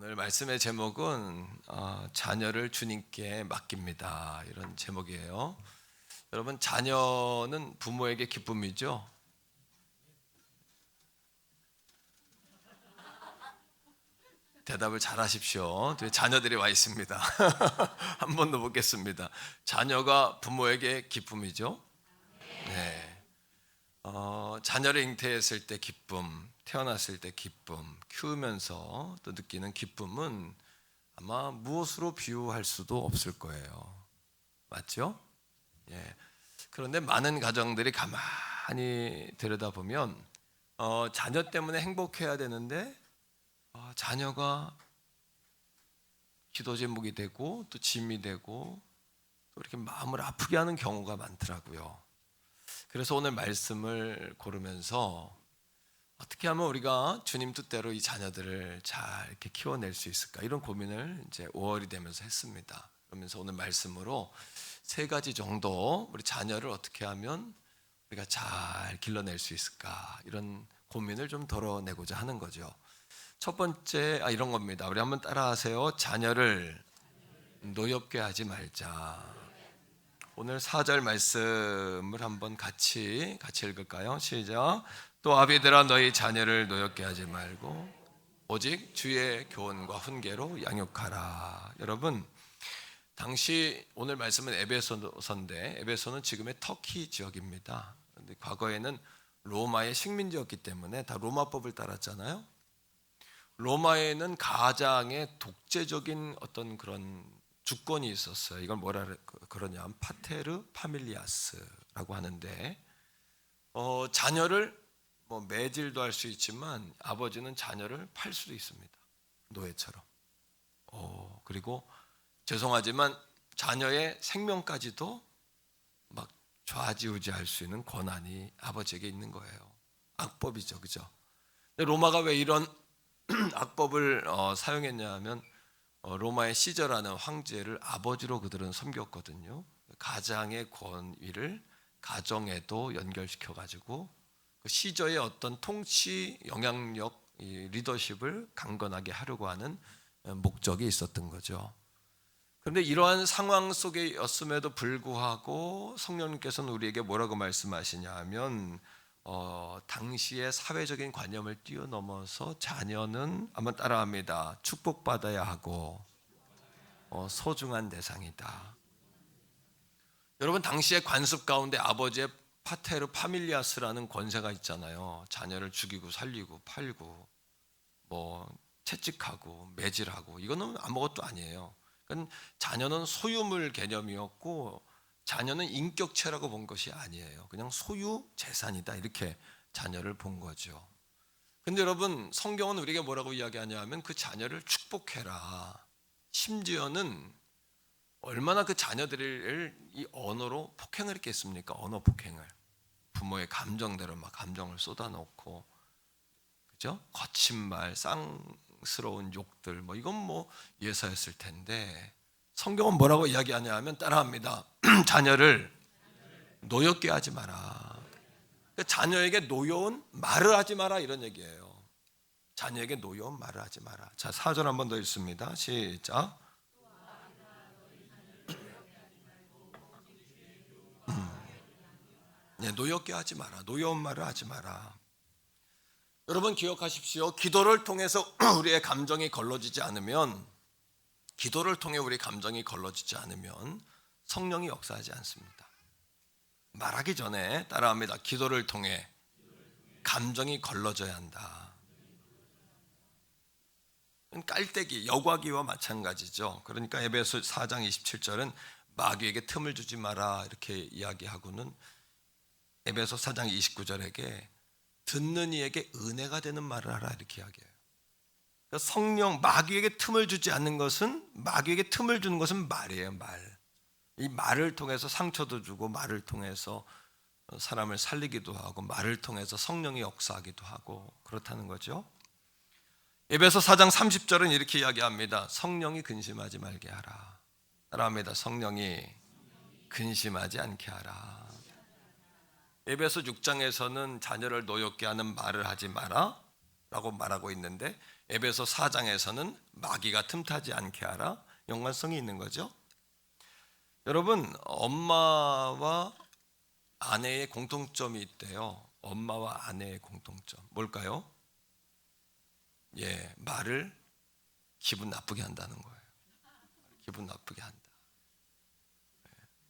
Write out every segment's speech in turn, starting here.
오늘 말씀의 제목은 자녀를 주님께 맡깁니다. 이런 제목이에요. 여러분, 자녀는 부모에게 기쁨이죠. 대답을 잘 하십시오. 뒤에 자녀들이 와 있습니다. 한 번 더 묻겠습니다. 자녀가 부모에게 기쁨이죠. 네. 자녀를 잉태했을 때 기쁨, 태어났을 때 기쁨, 키우면서 또 느끼는 기쁨은 아마 무엇으로 비유할 수도 없을 거예요. 맞죠? 예. 그런데 많은 가정들이 가만히 들여다보면 자녀 때문에 행복해야 되는데 자녀가 기도 제목이 되고 또 짐이 되고 또 이렇게 마음을 아프게 하는 경우가 많더라고요. 그래서 오늘 말씀을 고르면서 어떻게 하면 우리가 주님 뜻대로 이 자녀들을 잘 이렇게 키워낼 수 있을까, 이런 고민을 이제 5월이 되면서 했습니다. 그러면서 오늘 말씀으로 3가지 정도 우리 자녀를 어떻게 하면 우리가 잘 길러낼 수 있을까, 이런 고민을 좀 덜어내고자 하는 거죠. 첫 번째 이런 겁니다. 우리 한번 따라하세요. 자녀를 노엽게 하지 말자. 오늘 4절 말씀을 한번 같이 읽을까요? 시작. 또 아비들아, 너희 자녀를 노엽게 하지 말고 오직 주의 교훈과 훈계로 양육하라. 여러분, 당시 오늘 말씀은 에베소서인데 에베소는 지금의 터키 지역입니다. 그런데 과거에는 로마의 식민지였기 때문에 다 로마법을 따랐잖아요. 로마에는 가장의 독재적인 어떤 그런 주권이 있었어요. 이걸 뭐라 그러냐면 파테르 파밀리아스라고 하는데 자녀를 매질도 할 수 있지만 아버지는 자녀를 팔 수도 있습니다. 노예처럼. 그리고 죄송하지만 자녀의 생명까지도 막 좌지우지할 수 있는 권한이 아버지에게 있는 거예요. 악법이죠, 그죠? 근데 로마가 왜 이런 악법을 사용했냐 하면 로마의 시저라는 황제를 아버지로 그들은 섬겼거든요. 가장의 권위를 가정에도 연결시켜가지고 그 시저의 어떤 통치 영향력, 리더십을 강건하게 하려고 하는 목적이 있었던 거죠. 그런데 이러한 상황 속에였음에도 불구하고 성령님께서는 우리에게 뭐라고 말씀하시냐 하면 당시의 사회적인 관념을 뛰어넘어서 자녀는 한번 따라합니다. 축복받아야 하고 소중한 대상이다. 여러분, 당시의 관습 가운데 아버지의 파테르 파밀리아스라는 권세가 있잖아요. 자녀를 죽이고 살리고 팔고 채찍하고 매질하고, 이거는 아무것도 아니에요. 그러니까 자녀는 소유물 개념이었고 자녀는 인격체라고 본 것이 아니에요. 그냥 소유 재산이다, 이렇게 자녀를 본 거죠. 근데 여러분, 성경은 우리에게 뭐라고 이야기하냐면 그 자녀를 축복해라. 심지어는 얼마나 그 자녀들을 이 언어로 폭행을 했겠습니까? 언어 폭행을. 부모의 감정대로 막 감정을 쏟아놓고, 그죠? 거친 말, 쌍스러운 욕들, 이건 예사였을 텐데 성경은 뭐라고 이야기하냐 하면 따라합니다. 자녀를 노엽게 하지 마라. 자녀에게 노여운 말을 하지 마라, 이런 얘기예요. 자녀에게 노여운 말을 하지 마라. 자, 4절 한 번 더 읽습니다. 시작. 노엽게 하지 마라. 노여운 말을 하지 마라. 여러분, 기억하십시오. 기도를 통해서 우리의 감정이 걸러지지 않으면, 기도를 통해 우리 감정이 걸러지지 않으면 성령이 역사하지 않습니다. 말하기 전에 따라합니다. 기도를 통해 감정이 걸러져야 한다. 깔때기, 여과기와 마찬가지죠. 그러니까 에베소 4장 27절은 마귀에게 틈을 주지 마라, 이렇게 이야기하고는 에베소 4장 29절에게 듣는 이에게 은혜가 되는 말을 하라, 이렇게 이야기해요. 그러니까 성령, 마귀에게 틈을 주지 않는 것은, 마귀에게 틈을 주는 것은 말이에요, 말. 이 말을 통해서 상처도 주고, 말을 통해서 사람을 살리기도 하고, 말을 통해서 성령이 역사하기도 하고, 그렇다는 거죠. 에베소 4장 30절은 이렇게 이야기합니다. 성령이 근심하지 말게 하라. 따라합니다. 성령이 근심하지 않게 하라. 에베소 6장에서는 자녀를 노엽게 하는 말을 하지 마라, 라고 말하고 있는데 에베소 4장에서는 마귀가 틈타지 않게 하라, 연관성이 있는 거죠. 여러분, 엄마와 아내의 공통점이 있대요. 엄마와 아내의 공통점 뭘까요? 말을 기분 나쁘게 한다는 거예요. 기분 나쁘게 한다.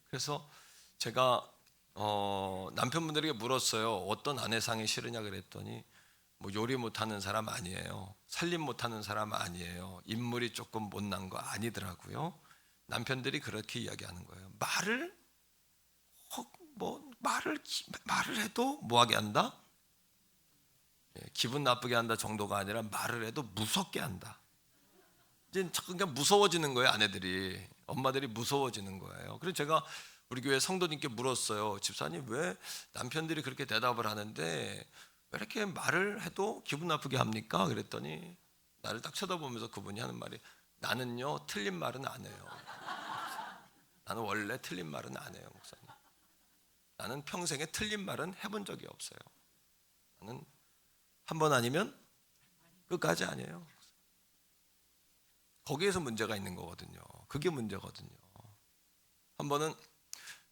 그래서 제가 남편분들에게 물었어요. 어떤 아내상이 싫으냐 그랬더니 뭐 요리 못하는 사람 아니에요. 살림 못하는 사람 아니에요. 인물이 조금 못난 거 아니더라고요. 남편들이 그렇게 이야기하는 거예요. 말을 해도 뭐하게 한다? 기분 나쁘게 한다 정도가 아니라 말을 해도 무섭게 한다. 이제 그냥 무서워지는 거예요. 아내들이, 엄마들이 무서워지는 거예요. 그래서 제가 우리 교회 성도님께 물었어요. 집사님, 왜 남편들이 그렇게 대답을 하는데 왜 이렇게 말을 해도 기분 나쁘게 합니까? 그랬더니 나를 딱 쳐다보면서 그분이 하는 말이, 나는요 틀린 말은 안 해요. 나는 원래 틀린 말은 안 해요, 목사님. 나는 평생에 틀린 말은 해본 적이 없어요. 나는 한 번 아니면 끝까지 아니에요. 거기에서 문제가 있는 거거든요. 그게 문제거든요. 한 번은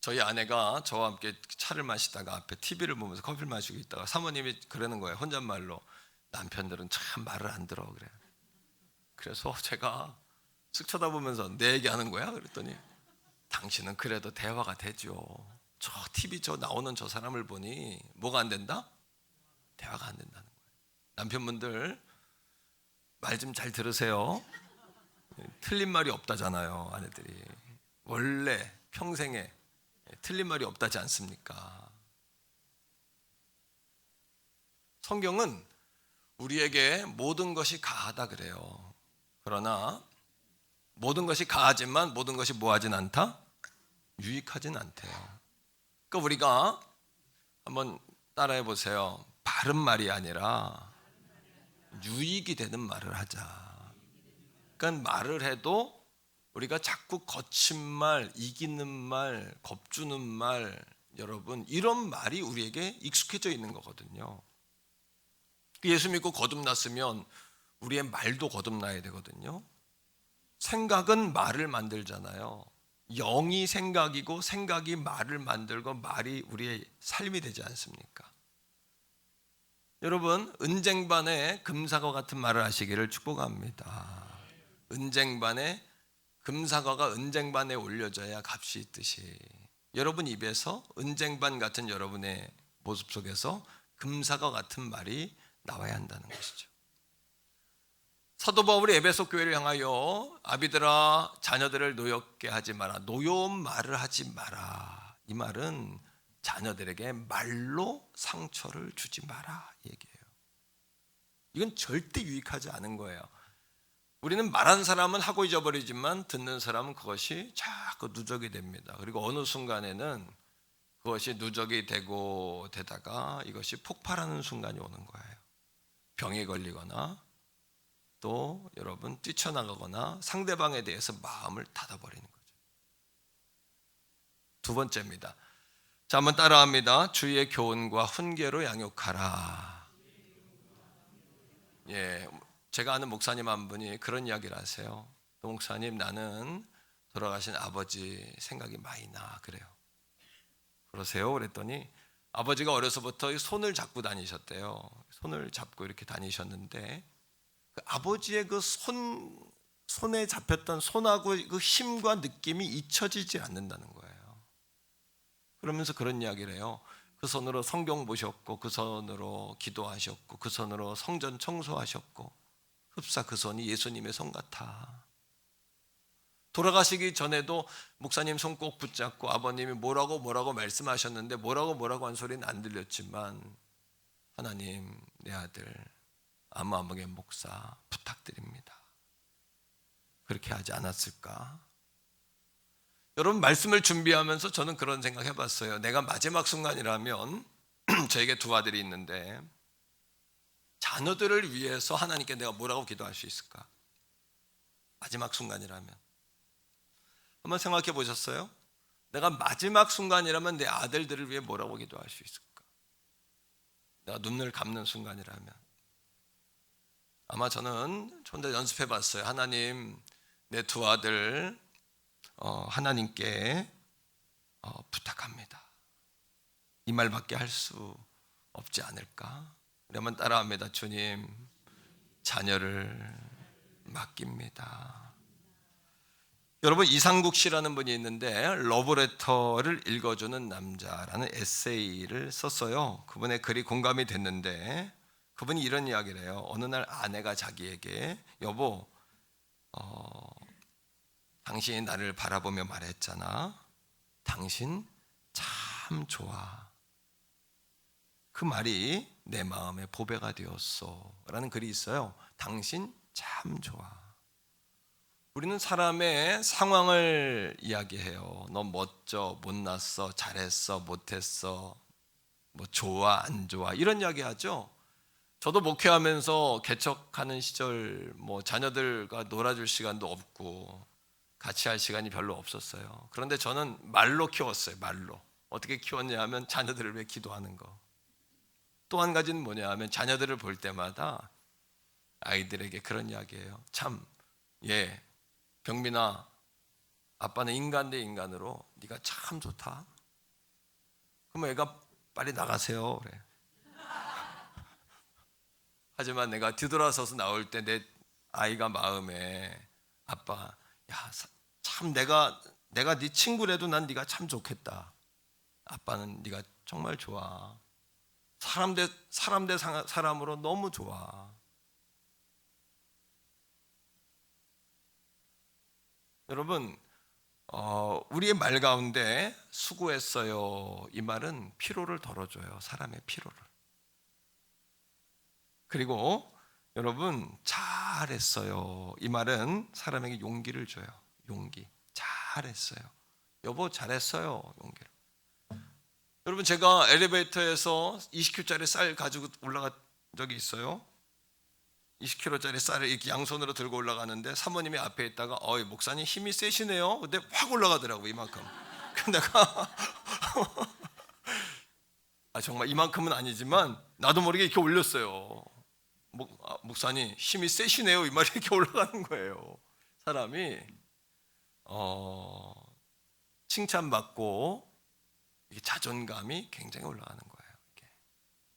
저희 아내가 저와 함께 차를 마시다가 앞에 TV를 보면서 커피를 마시고 있다가 사모님이 그러는 거예요. 혼잣말로, 남편들은 참 말을 안 들어 그래. 그래서 제가 쓱 쳐다보면서 내 얘기하는 거야? 그랬더니, 당신은 그래도 대화가 되죠. 저 TV 저 나오는 저 사람을 보니 뭐가 안 된다? 대화가 안 된다는 거예요. 남편분들 말 좀 잘 들으세요. 틀린 말이 없다잖아요. 아내들이 원래 평생에 틀린 말이 없다지 않습니까? 성경은 우리에게 모든 것이 가하다 그래요. 그러나 모든 것이 가하지만 모든 것이 뭐하진 않다? 유익하진 않대요. 그러니까 우리가 한번 따라해 보세요. 바른 말이 아니라 유익이 되는 말을 하자. 그러니까 말을 해도 우리가 자꾸 거친 말, 이기는 말, 겁주는 말, 여러분 이런 말이 우리에게 익숙해져 있는 거거든요. 예수 믿고 거듭났으면 우리의 말도 거듭나야 되거든요. 생각은 말을 만들잖아요. 영이 생각이고 생각이 말을 만들고 말이 우리의 삶이 되지 않습니까? 여러분, 은쟁반에 금사과 같은 말을 하시기를 축복합니다. 은쟁반에 금사과가 은쟁반에 올려져야 값이 있듯이 여러분 입에서 은쟁반 같은 여러분의 모습 속에서 금사과 같은 말이 나와야 한다는 것이죠. 사도 바울이 에베소 교회를 향하여 아비들아 자녀들을 노엽게 하지 마라, 노여운 말을 하지 마라, 이 말은 자녀들에게 말로 상처를 주지 마라 얘기해요. 이건 절대 유익하지 않은 거예요. 우리는 말하는 사람은 하고 잊어버리지만 듣는 사람은 그것이 자꾸 누적이 됩니다. 그리고 어느 순간에는 그것이 누적이 되고 되다가 이것이 폭발하는 순간이 오는 거예요. 병에 걸리거나 또 여러분 뛰쳐나가거나 상대방에 대해서 마음을 닫아버리는 거죠. 두 번째입니다. 자, 한번 따라합니다. 주의 교훈과 훈계로 양육하라. 제가 아는 목사님 한 분이 그런 이야기를 하세요. 목사님, 나는 돌아가신 아버지 생각이 많이 나. 그래요. 그러세요? 그랬더니 아버지가 어려서부터 손을 잡고 다니셨대요. 손을 잡고 이렇게 다니셨는데 그 아버지의 그 손에 잡혔던 손하고 그 힘과 느낌이 잊혀지지 않는다는 거예요. 그러면서 그런 이야기를 해요. 그 손으로 성경 보셨고, 그 손으로 기도하셨고, 그 손으로 성전 청소하셨고, 흡사 그 손이 예수님의 손 같아. 돌아가시기 전에도 목사님 손 꼭 붙잡고 아버님이 뭐라고 말씀하셨는데 뭐라고 한 소리는 안 들렸지만, 하나님, 내 아들 안마음의 목사 부탁드립니다. 그렇게 하지 않았을까? 여러분, 말씀을 준비하면서 저는 그런 생각 해봤어요. 내가 마지막 순간이라면 저에게 두 아들이 있는데 자녀들을 위해서 하나님께 내가 뭐라고 기도할 수 있을까? 마지막 순간이라면 한번 생각해 보셨어요? 내가 마지막 순간이라면 내 아들들을 위해 뭐라고 기도할 수 있을까? 내가 눈을 감는 순간이라면 아마 저는 혼자 연습해 봤어요. 하나님, 내 두 아들 하나님께 부탁합니다. 이 말밖에 할 수 없지 않을까? 우리 한번 따라합니다. 주님, 자녀를 맡깁니다. 여러분, 이상국 씨라는 분이 있는데 러브레터를 읽어주는 남자라는 에세이를 썼어요. 그분의 글이 공감이 됐는데 그분이 이런 이야기를 해요. 어느 날 아내가 자기에게 여보, 당신이 나를 바라보며 말했잖아. 당신 참 좋아. 그 말이 내 마음에 보배가 되었어 라는 글이 있어요. 당신 참 좋아. 우리는 사람의 상황을 이야기해요. 너 멋져, 못났어, 잘했어, 못했어, 뭐 좋아, 안 좋아, 이런 이야기 하죠. 저도 목회하면서 개척하는 시절 자녀들과 놀아줄 시간도 없고 같이 할 시간이 별로 없었어요. 그런데 저는 말로 키웠어요. 말로. 어떻게 키웠냐 하면 자녀들을 위해 기도하는 거. 또 한 가지는 뭐냐 하면 자녀들을 볼 때마다 아이들에게 그런 이야기예요. 참, 병민아, 아빠는 인간 대 인간으로 네가 참 좋다. 그럼 애가 빨리 나가세요 그래. 하지만 내가 뒤돌아서서 나올 때 내 아이가 마음에 아빠, 참 내가 네 친구라도 난 네가 참 좋겠다. 아빠는 네가 정말 좋아. 사람 대 사람으로 너무 좋아. 여러분, 우리의 말 가운데 수고했어요 이 말은 피로를 덜어줘요. 사람의 피로를. 그리고 여러분, 잘했어요 이 말은 사람에게 용기를 줘요. 용기. 잘했어요. 여보 잘했어요. 용기를. 여러분, 제가 엘리베이터에서 20kg짜리 쌀 가지고 올라간 적이 있어요. 20kg짜리 쌀을 이렇게 양손으로 들고 올라가는데 사모님이 앞에 있다가 목사님 힘이 세시네요. 근데 확 올라가더라고 이만큼. 그래서 내가 정말 이만큼은 아니지만 나도 모르게 이렇게 올렸어요. 목사님 힘이 세시네요 이 말이 이렇게 올라가는 거예요. 사람이 칭찬받고 이게 자존감이 굉장히 올라가는 거예요. 이게.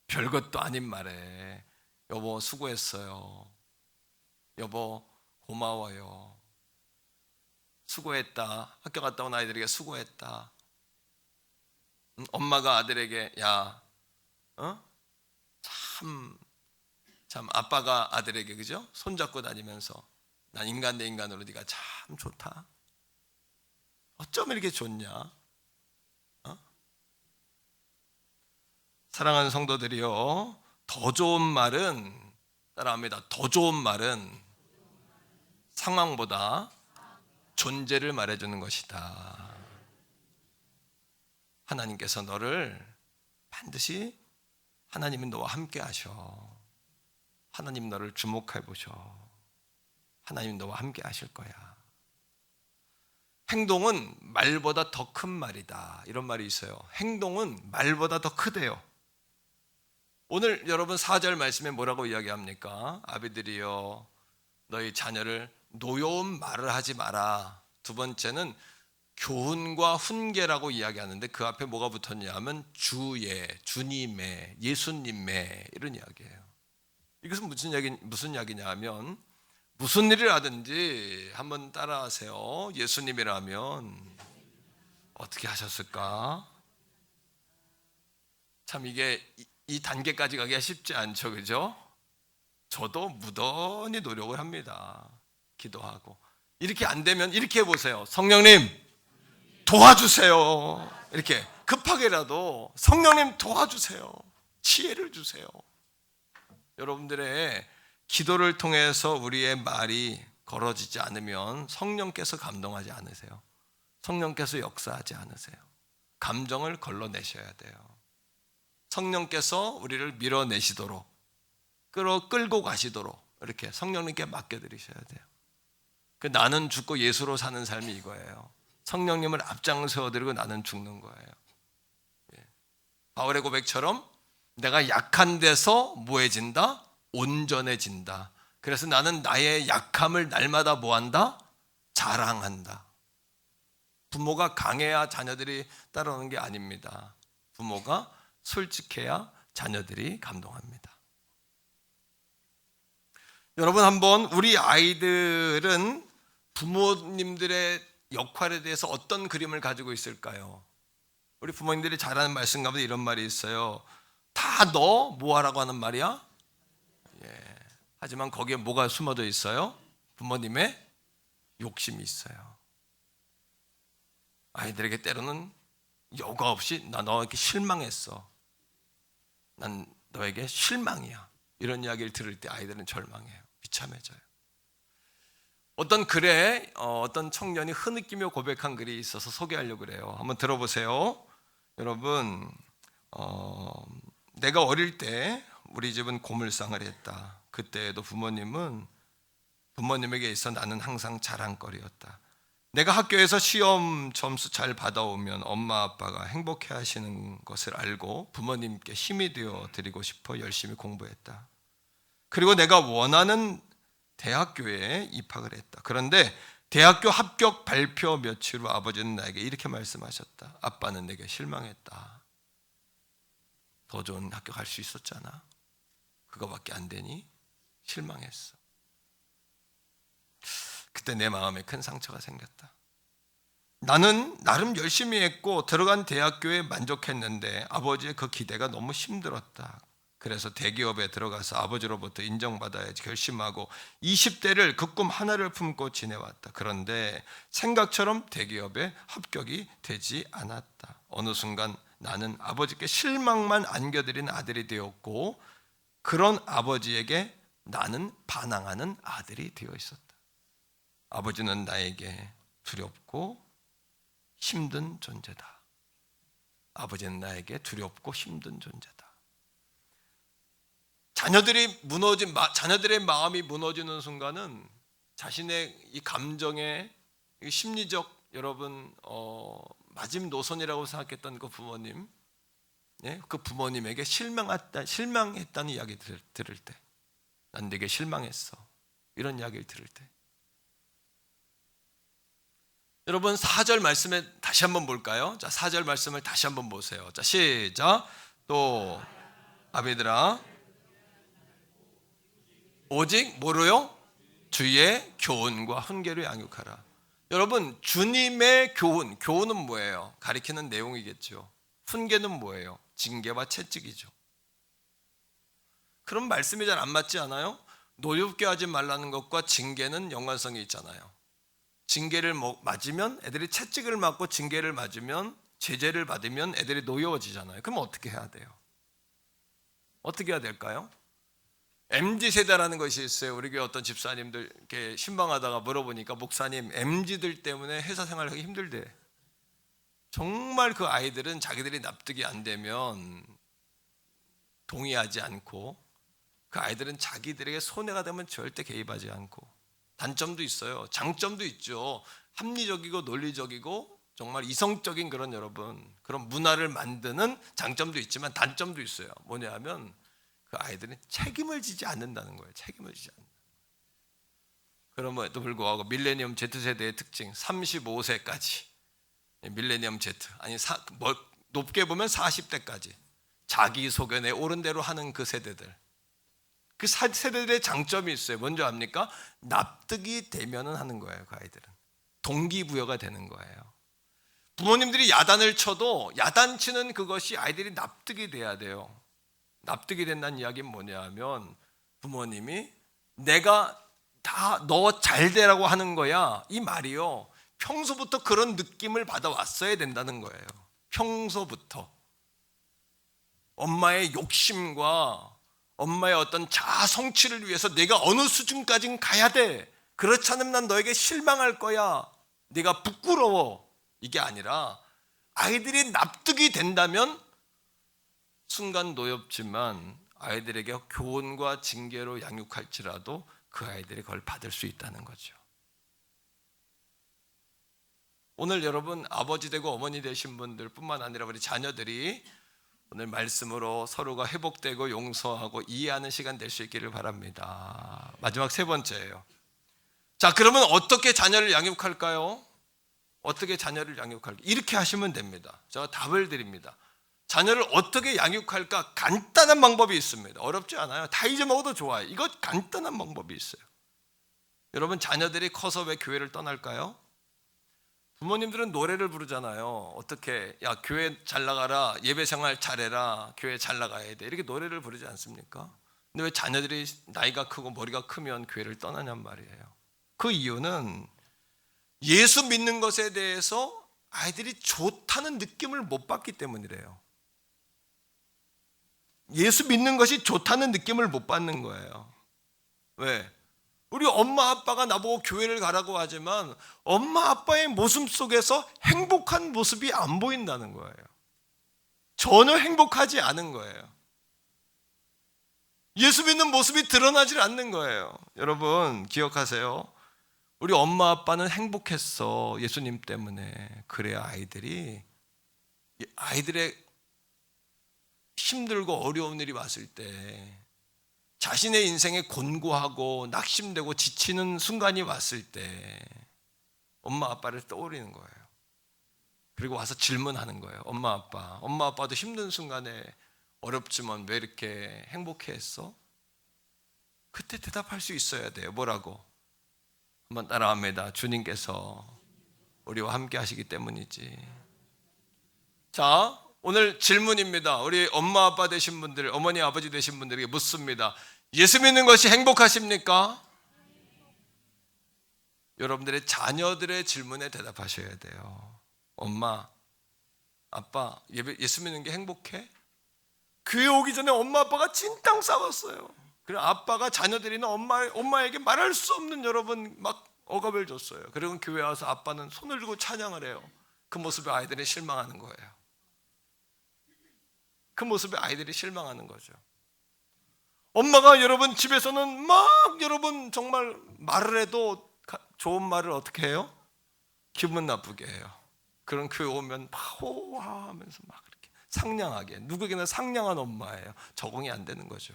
별것도 아닌 말에 여보 수고했어요. 여보 고마워요. 수고했다. 학교 갔다 온 아이들에게 수고했다. 엄마가 아들에게 참 아빠가 아들에게 그죠? 손잡고 다니면서 난 인간 대 인간으로 네가 참 좋다. 어쩜 이렇게 좋냐? 사랑하는 성도들이요, 더 좋은 말은 따라합니다. 더 좋은 말은 상황보다 존재를 말해주는 것이다. 하나님께서 너를 반드시 하나님은 너와 함께 하셔. 하나님 너를 주목해 보셔. 하나님 너와 함께 하실 거야. 행동은 말보다 더 큰 말이다. 이런 말이 있어요. 행동은 말보다 더 크대요. 오늘 여러분 4절 말씀에 뭐라고 이야기합니까? 아비들이여 너희 자녀를 노여운 말을 하지 마라. 두 번째는 교훈과 훈계라고 이야기하는데 그 앞에 뭐가 붙었냐 하면 주의, 주님의, 예수님의 이런 이야기예요. 이것은 무슨 이야기냐 하면 무슨 일을 하든지 한번 따라하세요. 예수님이라면 어떻게 하셨을까? 참 이게 이 단계까지 가기가 쉽지 않죠, 그죠? 저도 무던히 노력을 합니다. 기도하고. 이렇게 안 되면 이렇게 해보세요. 성령님 도와주세요. 이렇게 급하게라도 성령님 도와주세요. 지혜를 주세요. 여러분들의 기도를 통해서 우리의 말이 걸어지지 않으면 성령께서 감동하지 않으세요. 성령께서 역사하지 않으세요. 감정을 걸러내셔야 돼요. 성령께서 우리를 밀어내시도록 끌고 가시도록 이렇게 성령님께 맡겨드리셔야 돼요. 나는 죽고 예수로 사는 삶이 이거예요. 성령님을 앞장서드리고 나는 죽는 거예요. 바울의 고백처럼 내가 약한 데서 뭐해진다? 온전해진다. 그래서 나는 나의 약함을 날마다 뭐한다? 자랑한다. 부모가 강해야 자녀들이 따라오는 게 아닙니다. 부모가 솔직해야 자녀들이 감동합니다. 여러분, 한번 우리 아이들은 부모님들의 역할에 대해서 어떤 그림을 가지고 있을까요? 우리 부모님들이 잘하는 말씀 가운데 이런 말이 있어요. 다 너 뭐하라고 하는 말이야? 예. 하지만 거기에 뭐가 숨어져 있어요? 부모님의 욕심이 있어요. 아이들에게 때로는 여과 없이 나 너에게 실망했어. 난 너에게 실망이야. 이런 이야기를 들을 때 아이들은 절망해요. 비참해져요. 어떤 글에 어떤 청년이 흐느끼며 고백한 글이 있어서 소개하려고 그래요. 한번 들어보세요. 여러분, 내가 어릴 때 우리 집은 고물상을 했다. 그때에도 부모님에게 있어 나는 항상 자랑거리였다. 내가 학교에서 시험 점수 잘 받아오면 엄마 아빠가 행복해 하시는 것을 알고 부모님께 힘이 되어 드리고 싶어 열심히 공부했다. 그리고 내가 원하는 대학교에 입학을 했다. 그런데 대학교 합격 발표 며칠 후 아버지는 나에게 이렇게 말씀하셨다. 아빠는 내게 실망했다. 더 좋은 학교 갈 수 있었잖아. 그거밖에 안 되니 실망했어. 그때 내 마음에 큰 상처가 생겼다. 나는 나름 열심히 했고 들어간 대학교에 만족했는데 아버지의 그 기대가 너무 힘들었다. 그래서 대기업에 들어가서 아버지로부터 인정받아야지 결심하고 20대를 그 꿈 하나를 품고 지내왔다. 그런데 생각처럼 대기업에 합격이 되지 않았다. 어느 순간 나는 아버지께 실망만 안겨드린 아들이 되었고 그런 아버지에게 나는 반항하는 아들이 되어 있었다. 아버지는 나에게 두렵고 힘든 존재다. 아버지는 나에게 두렵고 힘든 존재다. 자녀들의 마음이 무너지는 순간은 자신의 이 감정의 이 심리적 여러분 마짐노선이라고 생각했던 그 부모님, 그 부모님에게 실망했다는 이야기 들을 때, 난 네게 실망했어. 이런 이야기를 들을 때, 여러분 4절 말씀에 다시 한번 볼까요? 자, 4절 말씀을 다시 한번 보세요. 자, 시작. 또 아비들아 오직 뭐로요? 주의 교훈과 훈계를 양육하라. 여러분, 주님의 교훈은 뭐예요? 가리키는 내용이겠죠. 훈계는 뭐예요? 징계와 채찍이죠. 그런 말씀이 잘 안 맞지 않아요? 노엽게 하지 말라는 것과 징계는 연관성이 있잖아요. 징계를 맞으면 애들이 채찍을 맞고 징계를 맞으면 제재를 받으면 애들이 노여워지잖아요. 그럼 어떻게 해야 돼요? 어떻게 해야 될까요? MZ세대라는 것이 있어요. 우리 교회 어떤 집사님들 이렇게 신방하다가 물어보니까 목사님 MZ들 때문에 회사 생활하기 힘들대. 정말 그 아이들은 자기들이 납득이 안 되면 동의하지 않고 그 아이들은 자기들에게 손해가 되면 절대 개입하지 않고 단점도 있어요. 장점도 있죠. 합리적이고 논리적이고 정말 이성적인 그런 문화를 만드는 장점도 있지만 단점도 있어요. 뭐냐 하면 그 아이들은 책임을 지지 않는다는 거예요. 책임을 지지 않는다. 그럼에도 불구하고 밀레니엄 Z세대의 특징 35세까지 밀레니엄 Z 높게 보면 40대까지 자기 소견에 옳은 대로 하는 그 세대들, 그 세대들의 장점이 있어요. 먼저 압니까? 납득이 되면은 하는 거예요. 그 아이들은 동기부여가 되는 거예요. 부모님들이 야단을 쳐도 야단치는 그것이 아이들이 납득이 돼야 돼요. 납득이 된다는 이야기는 뭐냐 하면 부모님이 내가 다 너 잘되라고 하는 거야, 이 말이요, 평소부터 그런 느낌을 받아왔어야 된다는 거예요. 평소부터 엄마의 욕심과 엄마의 어떤 자아 성취를 위해서 내가 어느 수준까지는 가야 돼, 그렇지 않으면 난 너에게 실망할 거야, 내가 부끄러워, 이게 아니라 아이들이 납득이 된다면 순간 노엽지만 아이들에게 교훈과 징계로 양육할지라도 그 아이들이 그걸 받을 수 있다는 거죠. 오늘 여러분 아버지 되고 어머니 되신 분들 뿐만 아니라 우리 자녀들이 오늘 말씀으로 서로가 회복되고 용서하고 이해하는 시간 될 수 있기를 바랍니다. 마지막 세 번째예요. 자, 그러면 어떻게 자녀를 양육할까요? 어떻게 자녀를 양육할까? 이렇게 하시면 됩니다. 제가 답을 드립니다. 자녀를 어떻게 양육할까? 간단한 방법이 있습니다. 어렵지 않아요. 다 잊어먹어도 좋아요. 이거 간단한 방법이 있어요. 여러분, 자녀들이 커서 왜 교회를 떠날까요? 부모님들은 노래를 부르잖아요. 어떻게, 야, 교회 잘 나가라, 예배 생활 잘해라, 교회 잘 나가야 돼, 이렇게 노래를 부르지 않습니까? 근데 왜 자녀들이 나이가 크고 머리가 크면 교회를 떠나냔 말이에요. 그 이유는 예수 믿는 것에 대해서 아이들이 좋다는 느낌을 못 받기 때문이래요. 예수 믿는 것이 좋다는 느낌을 못 받는 거예요. 왜? 우리 엄마 아빠가 나보고 교회를 가라고 하지만 엄마 아빠의 모습 속에서 행복한 모습이 안 보인다는 거예요. 전혀 행복하지 않은 거예요. 예수 믿는 모습이 드러나질 않는 거예요. 여러분 기억하세요. 우리 엄마 아빠는 행복했어. 예수님 때문에. 그래야 아이들의 힘들고 어려운 일이 왔을 때, 자신의 인생에 곤고하고 낙심되고 지치는 순간이 왔을 때 엄마 아빠를 떠올리는 거예요. 그리고 와서 질문하는 거예요. 엄마 아빠도 힘든 순간에 어렵지만 왜 이렇게 행복해했어? 그때 대답할 수 있어야 돼요. 뭐라고? 한번 따라합니다. 주님께서 우리와 함께 하시기 때문이지. 자, 오늘 질문입니다. 우리 엄마 아빠 되신 분들, 어머니 아버지 되신 분들에게 묻습니다. 예수 믿는 것이 행복하십니까? 여러분들의 자녀들의 질문에 대답하셔야 돼요. 엄마, 아빠, 예수 믿는 게 행복해? 교회 오기 전에 엄마 아빠가 진탕 싸웠어요. 그리고 아빠가 자녀들이나 엄마에게 말할 수 없는 여러분 막 억압을 줬어요. 그리고 교회 와서 아빠는 손을 들고 찬양을 해요. 그 모습에 아이들이 실망하는 거예요. 그 모습에 아이들이 실망하는 거죠. 엄마가 여러분 집에서는 막 여러분 정말 말을 해도 좋은 말을 어떻게 해요? 기분 나쁘게 해요. 그런 교회 오면 막 호하면서 막 그렇게 상냥하게, 누구에게나 상냥한 엄마예요. 적응이 안 되는 거죠.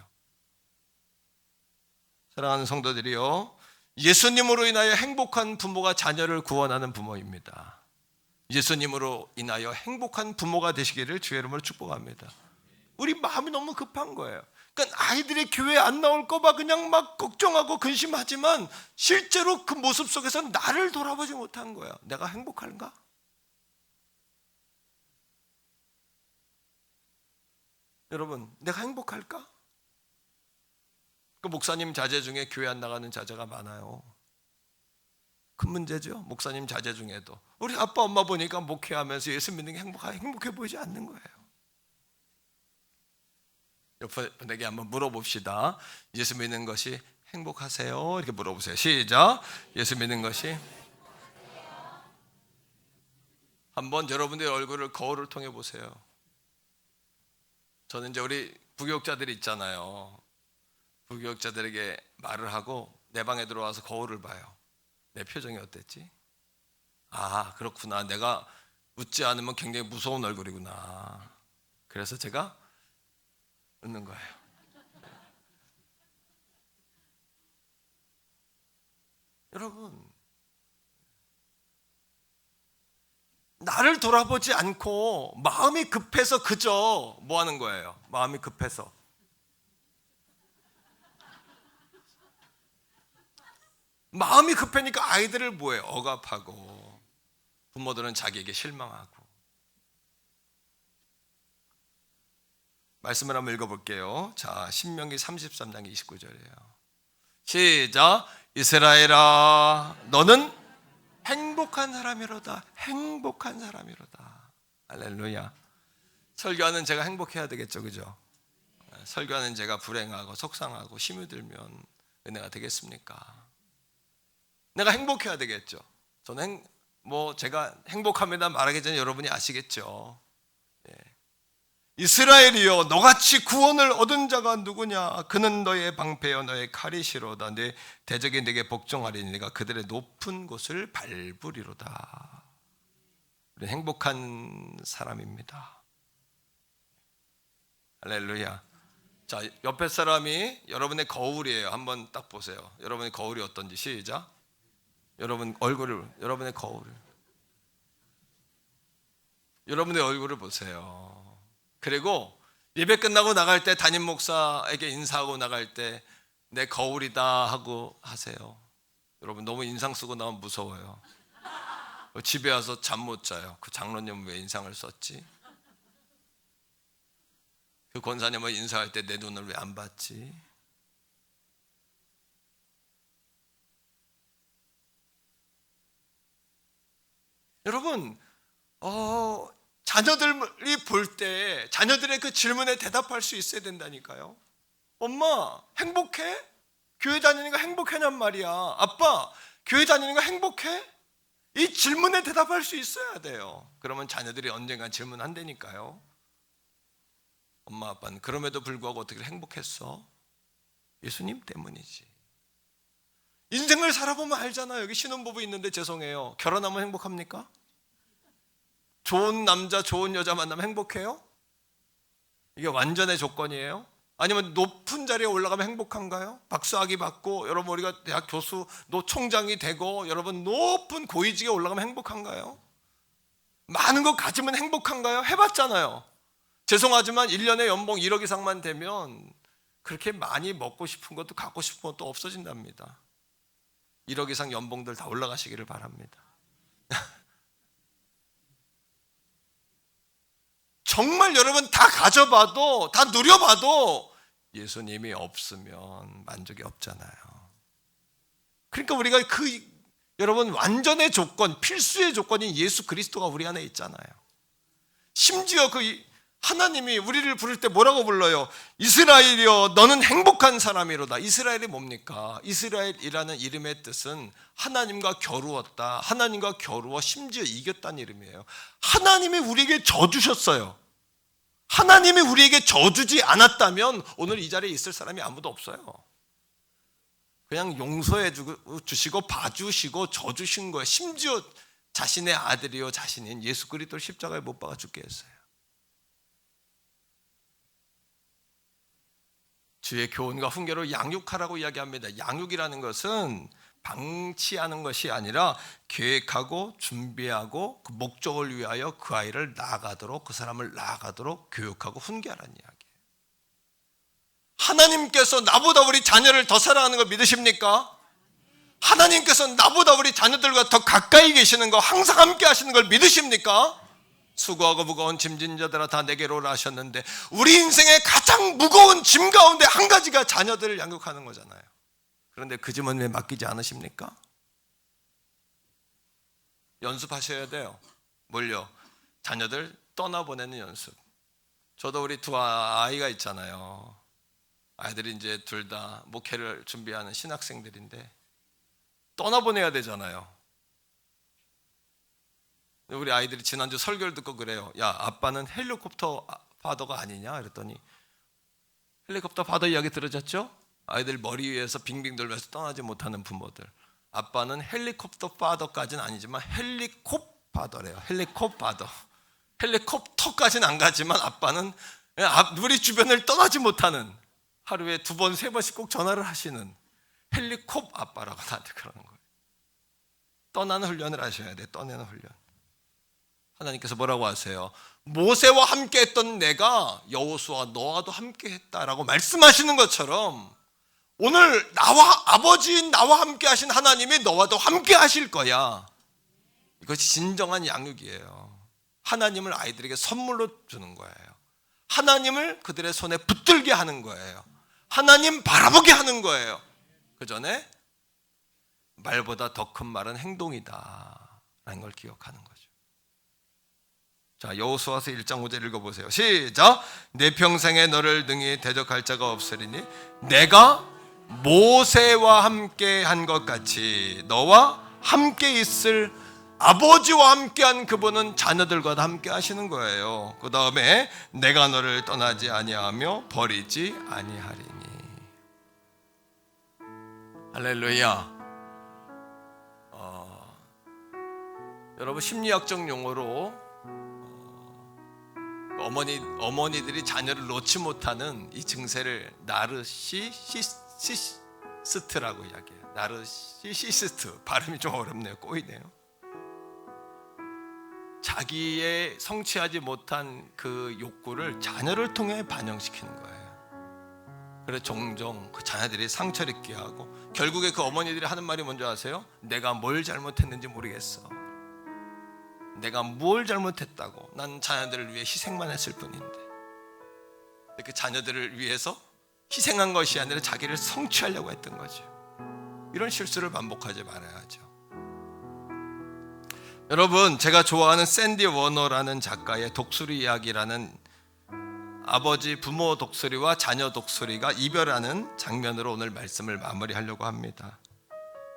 사랑하는 성도들이요, 예수님으로 인하여 행복한 부모가 자녀를 구원하는 부모입니다. 예수님으로 인하여 행복한 부모가 되시기를 주의 이름으로 축복합니다. 우리 마음이 너무 급한 거예요. 그러니까 아이들이 교회 안 나올까 봐 그냥 막 걱정하고 근심하지만 실제로 그 모습 속에서 나를 돌아보지 못한 거야. 내가 행복한가? 여러분, 내가 행복할까? 그 목사님 자제 중에 교회 안 나가는 자제가 많아요. 큰 문제죠. 목사님 자제 중에도 우리 아빠 엄마 보니까 목회하면서 예수 믿는 게 행복해 보이지 않는 거예요. 옆에 분에게 한번 물어봅시다. 예수 믿는 것이 행복하세요? 이렇게 물어보세요. 시작. 예수 믿는 것이. 한번 여러분들의 얼굴을 거울을 통해 보세요. 저는 이제 우리 부교육자들이 있잖아요. 부교육자들에게 말을 하고 내 방에 들어와서 거울을 봐요. 내 표정이 어땠지? 아, 그렇구나. 내가 웃지 않으면 굉장히 무서운 얼굴이구나. 그래서 제가 웃는 거예요. 여러분, 나를 돌아보지 않고 마음이 급해서 그저 뭐 하는 거예요? 마음이 급해서 마음이 급하니까 아이들을 뭐해요? 억압하고, 부모들은 자기에게 실망하고. 말씀을 한번 읽어볼게요. 자, 신명기 33장 29절이에요. 시작. 이스라엘아, 너는 행복한 사람이로다. 행복한 사람이로다. 할렐루야. 설교하는 제가 행복해야 되겠죠, 그죠? 설교하는 제가 불행하고 속상하고 힘이 들면 은혜가 되겠습니까? 내가 행복해야 되겠죠. 저는 제가 행복합니다 말하기 전에 여러분이 아시겠죠. 예. 이스라엘이여, 너같이 구원을 얻은 자가 누구냐? 그는 너의 방패여 너의 칼이 시로다. 내 대적이 네게 복종하리니 네가 그들의 높은 곳을 밟으리로다. 우리는 행복한 사람입니다. 할렐루야. 자, 옆에 사람이 여러분의 거울이에요. 한번 딱 보세요. 여러분의 거울이 어떤지. 시작. 여러분의 얼굴을 보세요. 그리고 예배 끝나고 나갈 때 담임 목사에게 인사하고 나갈 때 내 거울이다 하고 하세요. 여러분 너무 인상 쓰고 나면 무서워요. 집에 와서 잠 못 자요. 그 장로님은 왜 인상을 썼지? 그 권사님은 인사할 때 내 눈을 왜 안 봤지? 여러분 자녀들이 볼 때 자녀들의 그 질문에 대답할 수 있어야 된다니까요. 엄마 행복해? 교회 다니는 거 행복하냔 말이야. 아빠 교회 다니는 거 행복해? 이 질문에 대답할 수 있어야 돼요. 그러면 자녀들이 언젠간 질문한다니까요. 엄마 아빠는 그럼에도 불구하고 어떻게 행복했어? 예수님 때문이지. 인생을 살아보면 알잖아요. 여기 신혼부부 있는데 죄송해요. 결혼하면 행복합니까? 좋은 남자 좋은 여자 만나면 행복해요? 이게 완전의 조건이에요? 아니면 높은 자리에 올라가면 행복한가요? 박사학위 받고 여러분 우리가 대학 교수 총장이 되고 여러분 높은 고위직에 올라가면 행복한가요? 많은 거 가지면 행복한가요? 해봤잖아요. 죄송하지만 1년에 연봉 1억 이상만 되면 그렇게 많이 먹고 싶은 것도 갖고 싶은 것도 없어진답니다. 1억 이상 연봉들 다 올라가시기를 바랍니다. 정말 여러분 다 가져봐도 다 누려봐도 예수님이 없으면 만족이 없잖아요. 그러니까 우리가 여러분 완전의 조건, 필수의 조건인 예수 그리스도가 우리 안에 있잖아요. 심지어 하나님이 우리를 부를 때 뭐라고 불러요? 이스라엘이여 너는 행복한 사람이로다. 이스라엘이 뭡니까? 이스라엘이라는 이름의 뜻은 하나님과 겨루었다. 하나님과 겨루어 심지어 이겼다는 이름이에요. 하나님이 우리에게 져주셨어요. 하나님이 우리에게 져주지 않았다면 오늘 이 자리에 있을 사람이 아무도 없어요. 그냥 용서해 주시고 봐주시고 져주신 거예요. 심지어 자신의 아들이요 자신인 예수 그리스도를 십자가에 못 박아 죽게 했어요. 주의 교훈과 훈계로 양육하라고 이야기합니다. 양육이라는 것은 방치하는 것이 아니라 계획하고 준비하고 그 목적을 위하여 그 아이를 나아가도록 그 사람을 나아가도록 교육하고 훈계하라는 이야기예요. 하나님께서 나보다 우리 자녀를 더 사랑하는 거 믿으십니까? 하나님께서 나보다 우리 자녀들과 더 가까이 계시는 거 항상 함께 하시는 걸 믿으십니까? 수고하고 무거운 짐진 자들아 다 내게로 오라 하셨는데 우리 인생의 가장 무거운 짐 가운데 한 가지가 자녀들을 양육하는 거잖아요. 그런데 그 짐은 왜 맡기지 않으십니까? 연습하셔야 돼요. 뭘요? 자녀들 떠나보내는 연습. 저도 우리 두 아이가 있잖아요. 아이들이 이제 둘 다 목회를 준비하는 신학생들인데 떠나보내야 되잖아요. 우리 아이들이 지난주 설교를 듣고 그래요. 야, 아빠는 헬리콥터 파더가 아니냐? 그랬더니 헬리콥터 파더 이야기 들으셨죠? 아이들 머리 위에서 빙빙 돌면서 떠나지 못하는 부모들. 아빠는 헬리콥터 파더까지는 아니지만 헬리콥 파더래요. 헬리콥 파더. 헬리콥터까지는 안 가지만 아빠는 우리 주변을 떠나지 못하는 하루에 2번, 3번씩 꼭 전화를 하시는 헬리콥 아빠라고 나한테 그러는 거예요. 떠나는 훈련을 하셔야 돼요. 떠나는 훈련. 하나님께서 뭐라고 하세요? 모세와 함께 했던 내가 여호수아 너와도 함께 했다라고 말씀하시는 것처럼 오늘 아버지인 나와 함께 하신 하나님이 너와도 함께 하실 거야. 이것이 진정한 양육이에요. 하나님을 아이들에게 선물로 주는 거예요. 하나님을 그들의 손에 붙들게 하는 거예요. 하나님 바라보게 하는 거예요. 그 전에 말보다 더 큰 말은 행동이다 라는 걸 기억하는 거죠. 자, 여호수아서 1장 5절 읽어보세요. 시작. 내 평생에 너를 능히 대적할 자가 없으리니 내가 모세와 함께 한 것 같이 너와 함께 있을 아버지와 함께한 그분은 자녀들과 함께 하시는 거예요. 그 다음에 내가 너를 떠나지 아니하며 버리지 아니하리니. 할렐루야. 여러분 심리학적 용어로 어머니들이 자녀를 놓지 못하는 이 증세를 나르시시스트라고 이야기해요. 나르시시스트, 발음이 좀 어렵네요. 꼬이네요. 자기의 성취하지 못한 그 욕구를 자녀를 통해 반영시키는 거예요. 그래서 종종 그 자녀들이 상처를 입게 하고, 결국에 그 어머니들이 하는 말이 뭔지 아세요? 내가 뭘 잘못했는지 모르겠어. 내가 뭘 잘못했다고. 난 자녀들을 위해 희생만 했을 뿐인데. 그 자녀들을 위해서 희생한 것이 아니라 자기를 성취하려고 했던 거죠. 이런 실수를 반복하지 말아야죠. 여러분, 제가 좋아하는 샌디 워너라는 작가의 독수리 이야기라는 아버지 부모 독수리와 자녀 독수리가 이별하는 장면으로 오늘 말씀을 마무리하려고 합니다.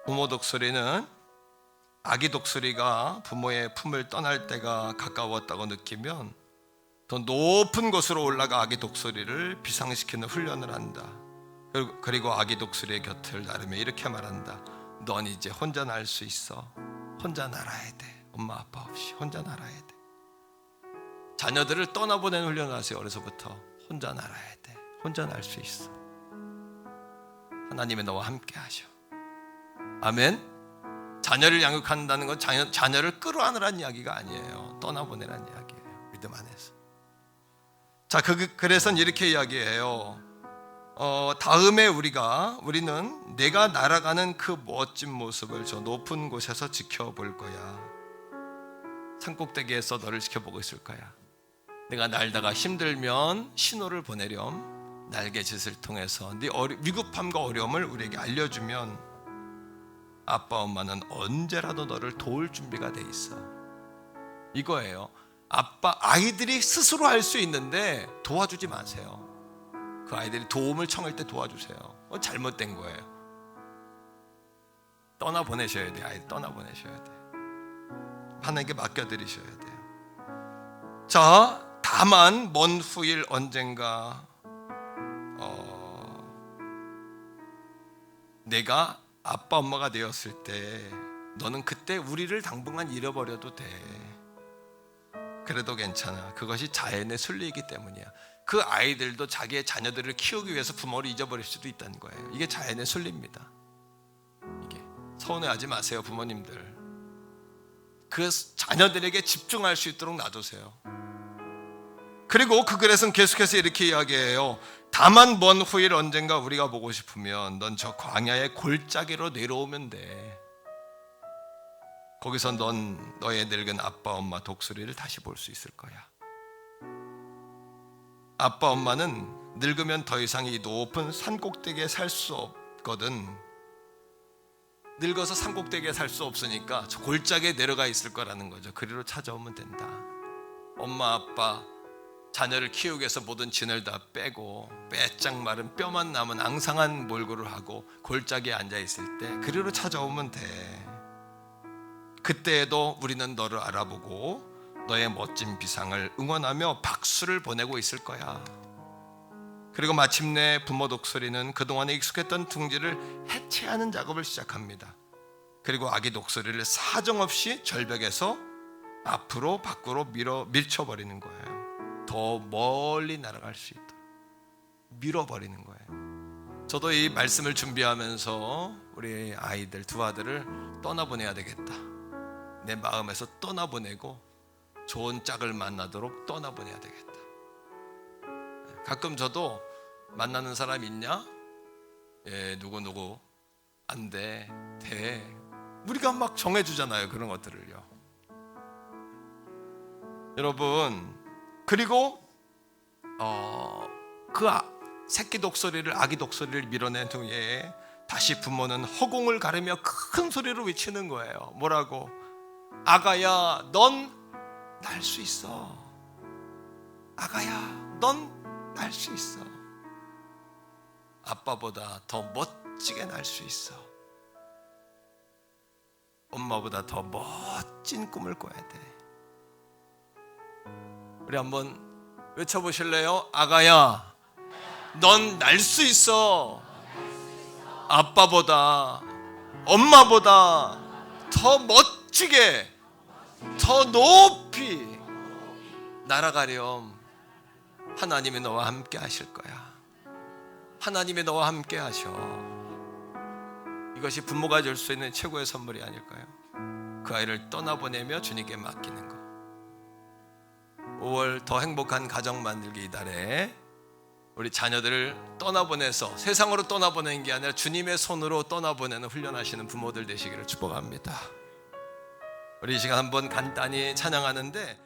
부모 독수리는 아기 독수리가 부모의 품을 떠날 때가 가까웠다고 느끼면 더 높은 곳으로 올라가 아기 독수리를 비상시키는 훈련을 한다. 그리고 아기 독수리의 곁을 나르며 이렇게 말한다. 넌 이제 혼자 날 수 있어. 혼자 날아야 돼. 엄마 아빠 없이 혼자 날아야 돼. 자녀들을 떠나보내는 훈련을 하세요. 어려서부터 혼자 날아야 돼. 혼자 날 수 있어. 하나님이 너와 함께 하셔. 아멘. 자녀를 양육한다는 건 자녀를 끌어안으라는 이야기가 아니에요. 떠나보내라는 이야기예요. 믿음 안에서. 자, 그래서 이렇게 이야기해요. 다음에 우리는 내가 날아가는 그 멋진 모습을 저 높은 곳에서 지켜볼 거야. 산꼭대기에서 너를 지켜보고 있을 거야. 내가 날다가 힘들면 신호를 보내렴. 날개짓을 통해서 네 위급함과 어려움을 우리에게 알려주면 아빠 엄마는 언제라도 너를 도울 준비가 돼 있어. 이거예요. 아이들이 스스로 할 수 있는데 도와주지 마세요. 그 아이들이 도움을 청할 때 도와주세요. 잘못된 거예요. 떠나보내셔야 돼요. 아이들 떠나보내셔야 돼요. 하나님께 맡겨드리셔야 돼요. 자, 다만 먼 후일 언젠가 내가 아빠 엄마가 되었을 때 너는 그때 우리를 당분간 잃어버려도 돼. 그래도 괜찮아. 그것이 자연의 순리이기 때문이야. 그 아이들도 자기의 자녀들을 키우기 위해서 부모를 잊어버릴 수도 있다는 거예요. 이게 자연의 순리입니다. 이게 서운해하지 마세요. 부모님들, 그 자녀들에게 집중할 수 있도록 놔두세요. 그리고 그 글에서는 계속해서 이렇게 이야기해요. 다만 먼 후일 언젠가 우리가 보고 싶으면 넌 저 광야의 골짜기로 내려오면 돼. 거기서 넌 너의 늙은 아빠 엄마 독수리를 다시 볼 수 있을 거야. 아빠 엄마는 늙으면 더 이상 이 높은 산꼭대기에 살 수 없거든. 늙어서 산꼭대기에 살 수 없으니까 저 골짜기에 내려가 있을 거라는 거죠. 그리로 찾아오면 된다. 엄마 아빠 자녀를 키우기 위해서 모든 진을 다 빼고 빼짝 마른 뼈만 남은 앙상한 몰골을 하고 골짜기에 앉아 있을 때 그리로 찾아오면 돼. 그때에도 우리는 너를 알아보고 너의 멋진 비상을 응원하며 박수를 보내고 있을 거야. 그리고 마침내 부모 독수리는 그동안에 익숙했던 둥지를 해체하는 작업을 시작합니다. 그리고 아기 독수리를 사정없이 절벽에서 앞으로 밖으로 밀쳐버리는 거예요. 더 멀리 날아갈 수 있도록 밀어버리는 거예요. 저도 이 말씀을 준비하면서 우리 아이들 두 아들을 떠나보내야 되겠다. 내 마음에서 떠나보내고 좋은 짝을 만나도록 떠나보내야 되겠다. 가끔 저도 만나는 사람 있냐? 예, 누구 안 돼. 우리가 막 정해주잖아요. 그런 것들을요. 여러분, 그리고 그 새끼 독수리를 아기 독수리를 밀어낸 후에 다시 부모는 허공을 가르며 큰 소리로 외치는 거예요. 뭐라고? 아가야, 넌 날 수 있어. 아가야, 넌 날 수 있어. 아빠보다 더 멋지게 날 수 있어. 엄마보다 더 멋진 꿈을 꿔야 돼. 우리 한번 외쳐보실래요? 아가야, 넌 날 수 있어. 아빠보다, 엄마보다 더 멋지게, 더 높이 날아가렴. 하나님이 너와 함께 하실 거야. 하나님이 너와 함께 하셔. 이것이 부모가 줄 수 있는 최고의 선물이 아닐까요? 그 아이를 떠나보내며 주님께 맡기는 것. 5월 더 행복한 가정 만들기 이달에 우리 자녀들을 떠나보내서 세상으로 떠나보내는 게 아니라 주님의 손으로 떠나보내는 훈련하시는 부모들 되시기를 축복합니다. 우리 이 시간 한번 간단히 찬양하는데